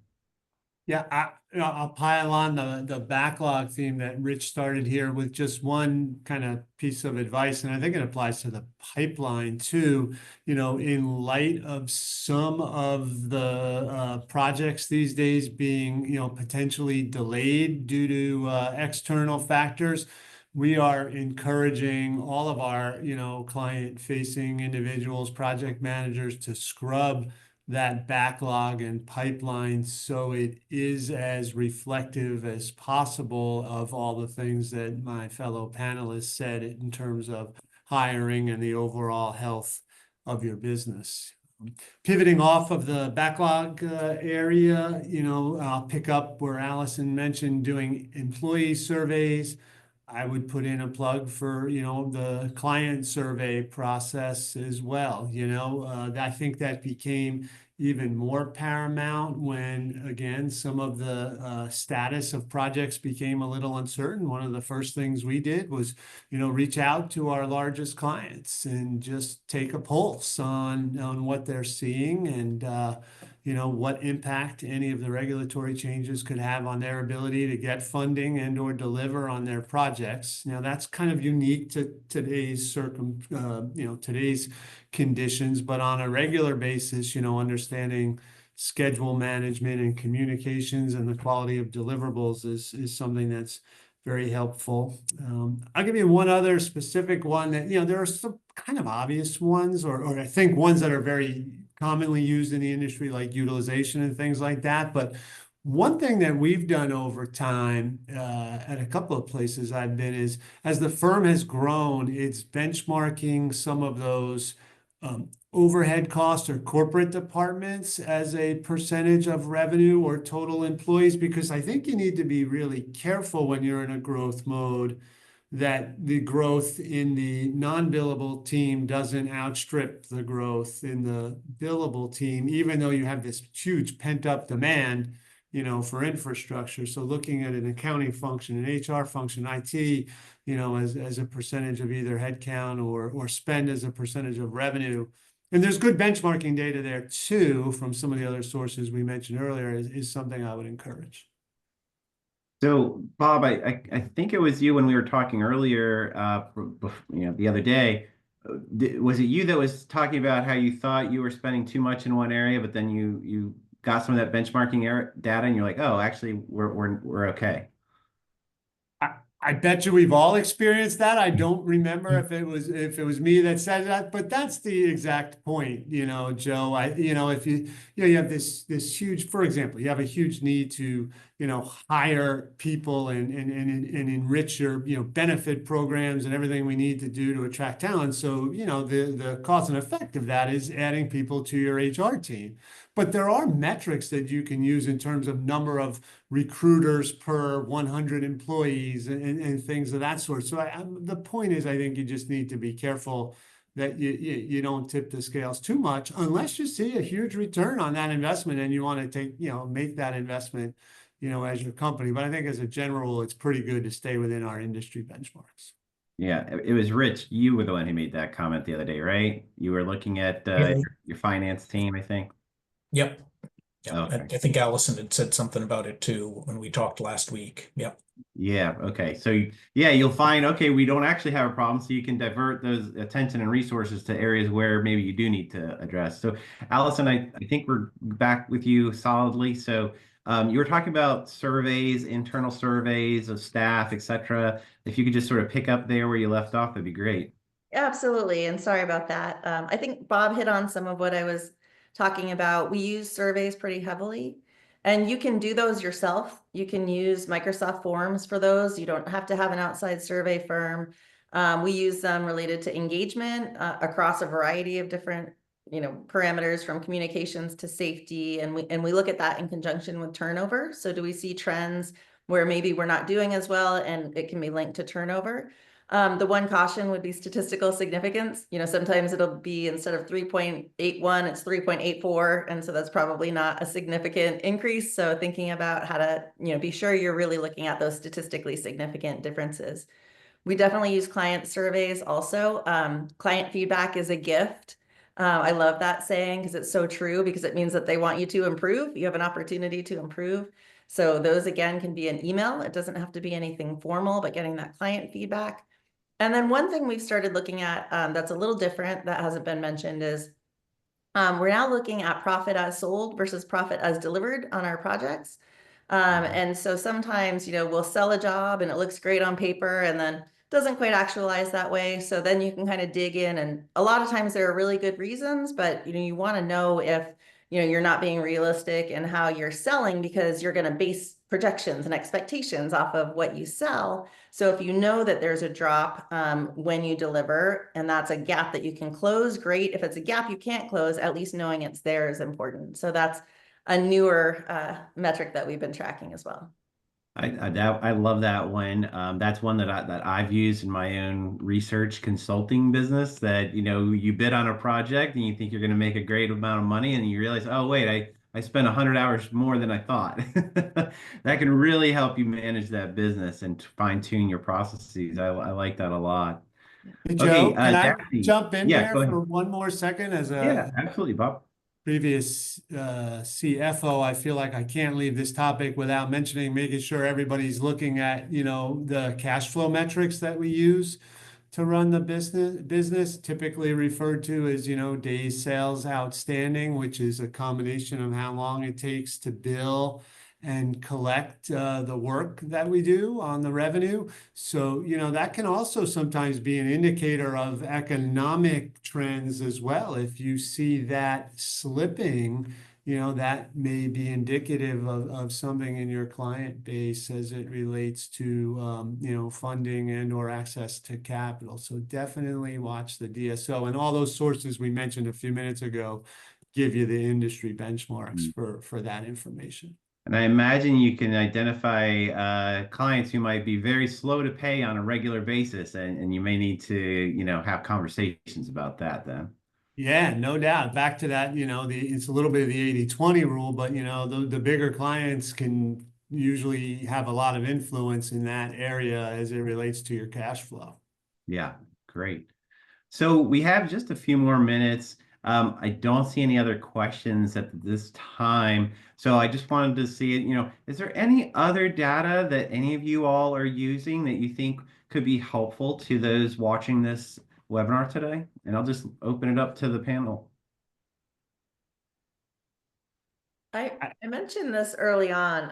Yeah, I'll pile on the backlog theme that Rich started here with just one kind of piece of advice, and I think it applies to the pipeline too. In light of some of the projects these days being, potentially delayed due to external factors, we are encouraging all of our, client-facing individuals, project managers, to scrub that backlog and pipeline so it is as reflective as possible of all the things that my fellow panelists said in terms of hiring and the overall health of your business. Pivoting off of the backlog area, I'll pick up where Allison mentioned doing employee surveys. I would put in a plug for, the client survey process as well. I think that became even more paramount when, again, some of the status of projects became a little uncertain. One of the first things we did was, reach out to our largest clients and just take a pulse on what they're seeing and, what impact any of the regulatory changes could have on their ability to get funding and or deliver on their projects. Now, that's kind of unique to today's today's conditions, but on a regular basis, understanding schedule management and communications and the quality of deliverables is something that's very helpful. I'll give you one other specific one that, there are some kind of obvious ones, or I think ones that are very commonly used in the industry, like utilization and things like that. But one thing that we've done over time at a couple of places I've been is, as the firm has grown, it's benchmarking some of those overhead costs or corporate departments as a percentage of revenue or total employees, because I think you need to be really careful when you're in a growth mode that the growth in the non-billable team doesn't outstrip the growth in the billable team, even though you have this huge pent-up demand, for infrastructure. So looking at an accounting function, an HR function, IT, as a percentage of either headcount or spend as a percentage of revenue. And there's good benchmarking data there too, from some of the other sources we mentioned earlier, is something I would encourage. So, Bob, I think it was you when we were talking earlier, the other day. Was it you that was talking about how you thought you were spending too much in one area, but then you got some of that benchmarking data, and you're like, oh, actually, we're okay. I bet you we've all experienced that. I don't remember if it was me that said that, but that's the exact point, Joe. If you have this huge, for example, you have a huge need to, hire people and enrich your, benefit programs and everything we need to do to attract talent. So, the cause and effect of that is adding people to your HR team. But there are metrics that you can use in terms of number of recruiters per 100 employees and things of that sort. So the point is, I think you just need to be careful that you don't tip the scales too much, unless you see a huge return on that investment and you want to make that investment, as your company. But I think as a general, it's pretty good to stay within our industry benchmarks. Yeah, it was Rich. You were the one who made that comment the other day, right? You were looking at your finance team, I think. Yep. Yeah, Okay. I think Allison had said something about it too when we talked last week. Yep. Yeah. Okay. So yeah, you'll find, okay, we don't actually have a problem. So you can divert those attention and resources to areas where maybe you do need to address. So Allison, I think we're back with you solidly. So you were talking about surveys, internal surveys of staff, et cetera. If you could just sort of pick up there where you left off, that'd be great. Absolutely. And sorry about that. I think Bob hit on some of what I was talking about. We use surveys pretty heavily, and you can do those yourself. You can use Microsoft Forms for those. You don't have to have an outside survey firm. We use them related to engagement across a variety of different, parameters, from communications to safety. And we look at that in conjunction with turnover. So do we see trends where maybe we're not doing as well, and it can be linked to turnover? The one caution would be statistical significance. Sometimes it'll be, instead of 3.81, it's 3.84. And so that's probably not a significant increase. So thinking about how to, be sure you're really looking at those statistically significant differences. We definitely use client surveys also. Client feedback is a gift. I love that saying because it's so true, because it means that they want you to improve. You have an opportunity to improve. So those, again, can be an email. It doesn't have to be anything formal, but getting that client feedback. And then one thing we've started looking at that's a little different, that hasn't been mentioned, is we're now looking at profit as sold versus profit as delivered on our projects. And so sometimes, we'll sell a job and it looks great on paper and then doesn't quite actualize that way. So then you can kind of dig in, and a lot of times there are really good reasons, but you want to know if you're not being realistic in how you're selling, because you're going to base projections and expectations off of what you sell. So if you know that there's a drop when you deliver, and that's a gap that you can close, great. If it's a gap you can't close, at least knowing it's there is important. So that's a newer metric that we've been tracking as well. I love that one. That's one that I've used in my own research consulting business. That you bid on a project and you think you're going to make a great amount of money, and you realize, oh wait, I spent 100 hours more than I thought. That can really help you manage that business and fine tune your processes. I like that a lot. Hey, Joe, Okay, can I Daphne. jump in Yeah, there go ahead. for one more second? As a Yeah, absolutely, Bob. previous CFO, I feel like I can't leave this topic without making sure everybody's looking at, the cash flow metrics that we use to run the business, typically referred to as, days sales outstanding, which is a combination of how long it takes to bill and collect the work that we do on the revenue. So, that can also sometimes be an indicator of economic trends as well. If you see that slipping, that may be indicative of something in your client base as it relates to, funding and or access to capital. So definitely watch the DSO, and all those sources we mentioned a few minutes ago give you the industry benchmarks for that information. And I imagine you can identify clients who might be very slow to pay on a regular basis, and you may need to, have conversations about that then. Yeah, no doubt. Back to that, it's a little bit of the 80-20 rule, but the bigger clients can usually have a lot of influence in that area as it relates to your cash flow. Yeah, great. So we have just a few more minutes. I don't see any other questions at this time. So I just wanted to see, is there any other data that any of you all are using that you think could be helpful to those watching this webinar today? And I'll just open it up to the panel. I mentioned this early on,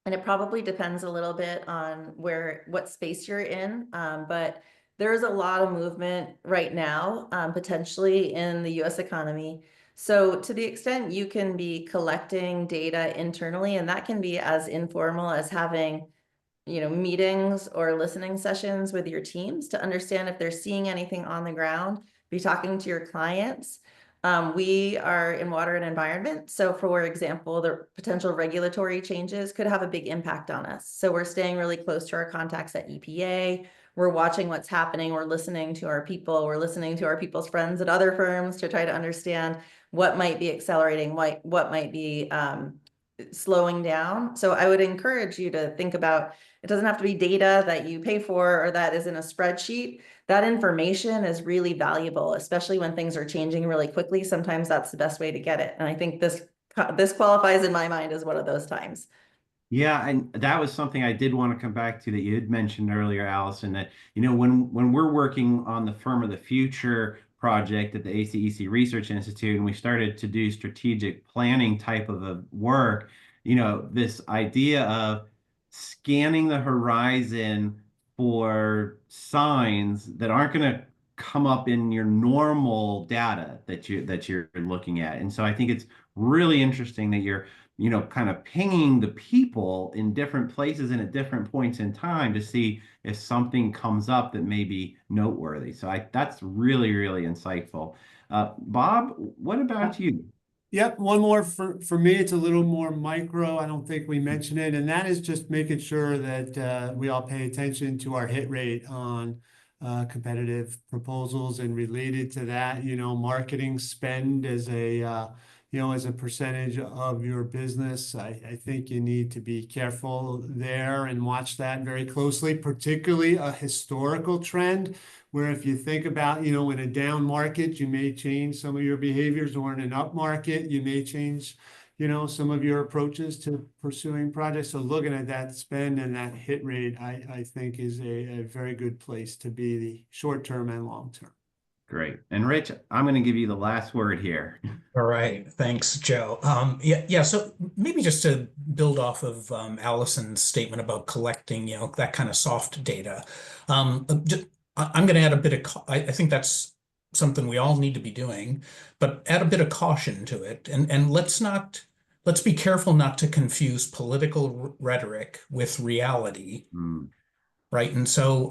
and it probably depends a little bit on what space you're in, but there's a lot of movement right now, potentially in the US economy. So to the extent you can be collecting data internally, and that can be as informal as having meetings or listening sessions with your teams to understand if they're seeing anything on the ground, be talking to your clients. We are in water and environment. So for example, the potential regulatory changes could have a big impact on us. So we're staying really close to our contacts at EPA. We're watching what's happening. We're listening to our people. We're listening to our people's friends at other firms to try to understand what might be accelerating, what might be slowing down. So I would encourage you to think about, it doesn't have to be data that you pay for or that is in a spreadsheet. That information is really valuable, especially when things are changing really quickly. Sometimes that's the best way to get it. And I think this qualifies in my mind as one of those times. Yeah, and that was something I did want to come back to that you had mentioned earlier, Allison, that, when we're working on the Firm of the Future project at the ACEC Research Institute, and we started to do strategic planning type of a work, this idea of scanning the horizon for signs that aren't going to come up in your normal data that you're looking at. And so I think it's really interesting that you're kind of pinging the people in different places and at different points in time to see if something comes up that may be noteworthy. So that's really, really insightful. Bob, what about you? Yep, one more for me. It's a little more micro. I don't think we mentioned it, and that is just making sure that we all pay attention to our hit rate on competitive proposals, and related to that, marketing spend as a as a percentage of your business. I think you need to be careful there and watch that very closely, particularly a historical trend, where if you think about, in a down market, you may change some of your behaviors, or in an up market, you may change, some of your approaches to pursuing projects. So looking at that spend and that hit rate, I think is a very good place to be, the short term and long term. Great. And Rich, I'm going to give you the last word here. All right. Thanks, Joe. Yeah. So maybe just to build off of Allison's statement about collecting, that kind of soft data. I'm going to add a bit of, I think that's something we all need to be doing, but add a bit of caution to it. And let's be careful not to confuse political rhetoric with reality. Right. And so,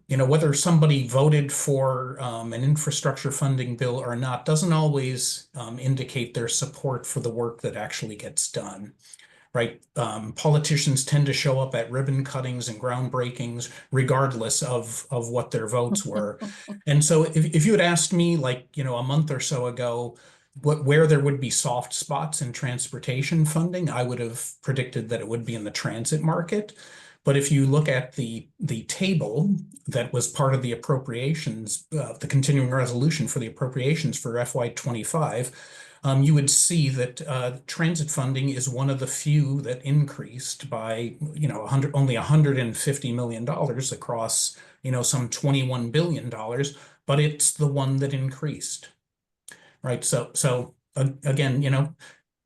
whether somebody voted for an infrastructure funding bill or not doesn't always indicate their support for the work that actually gets done. Right. Politicians tend to show up at ribbon cuttings and groundbreakings, regardless of what their votes were. And so if you had asked me, like, a month or so ago, where there would be soft spots in transportation funding, I would have predicted that it would be in the transit market. But if you look at the table that was part of the appropriations, the continuing resolution for the appropriations for FY25, you would see that transit funding is one of the few that increased by, only $150 million across, some $21 billion, but it's the one that increased, right? So again,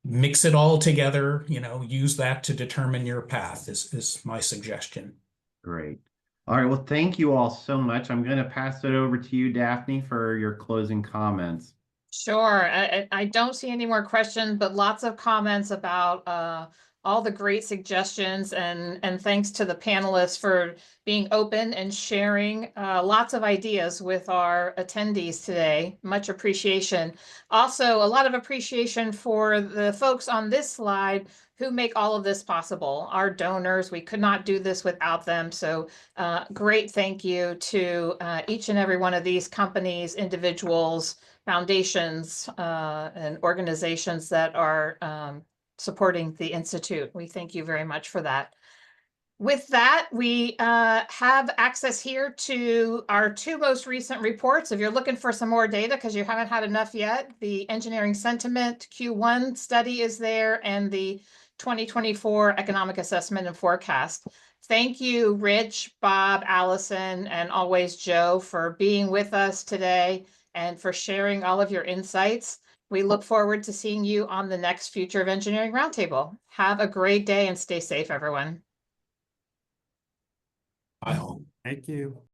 mix it all together, use that to determine your path is my suggestion. Great. All right. Well, thank you all so much. I'm going to pass it over to you, Daphne, for your closing comments. Sure. I don't see any more questions, but lots of comments about all the great suggestions, and thanks to the panelists for being open and sharing lots of ideas with our attendees today. Much appreciation. Also, a lot of appreciation for the folks on this slide who make all of this possible. Our donors, we could not do this without them. So great thank you to each and every one of these companies, individuals, foundations, and organizations that are supporting the Institute. We thank you very much for that. With that, we have access here to our two most recent reports. If you're looking for some more data because you haven't had enough yet, the Engineering Sentiment Q1 study is there, and the 2024 Economic Assessment and Forecast. Thank you, Rich, Bob, Allison, and always Joe, for being with us today and for sharing all of your insights. We look forward to seeing you on the next Future of Engineering Roundtable. Have a great day and stay safe, everyone. Bye. Thank you.